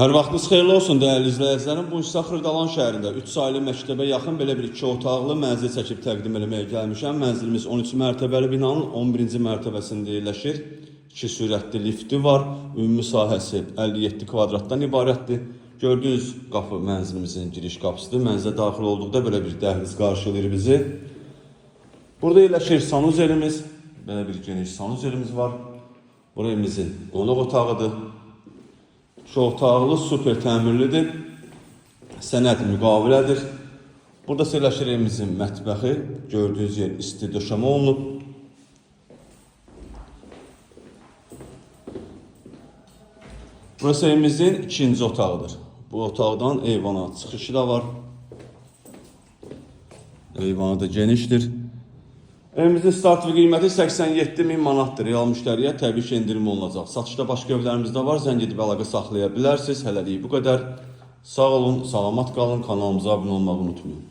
Hər vaxtınız xeyirli olsun dəyərli izləyicilərim. Bu gün Xırdalan şəhərində 3 saylı məktəbə yaxın belə bir 2 otaqlı mənzil çəkib təqdim etməyə gəlmişəm. Mənzilimiz 13 mərtəbəli binanın 11-ci mərtəbəsində yerləşir. 2 sürətli lifti var. Ümumi sahəsi 57 kvadratdan ibarətdir. Gördüyünüz qapı mənzilimizin giriş qapısıdır. Mənzilə daxil olduqda belə bir dəhliz qarşılayır bizi. Burada yerləşir sanuzelimiz. Belə bir geniş sanuzelimiz var. Burası evimizin qonaq otağıdır. Şu otaqlı super təmirlidir. Sənəd müqavilədir. Burada yerləşir evimizin mətbəxi. Gördüyünüz yer isti döşəmə olunub. Burası evimizin ikinci otağıdır. Bu otaqdan eyvana çıxışı da var. Eyvanı da genişdir. Evimizin startlı qiyməti 87.000 manatdır. Real müştəriyə təbii ki, endirim olunacaq. Satışda başqa evlərimiz də var. Zəng edib əlaqə saxlaya bilərsiniz. Hələlik bu qədər. Sağ olun, salamat qalın. Kanalımıza abunə olmağı unutmayın.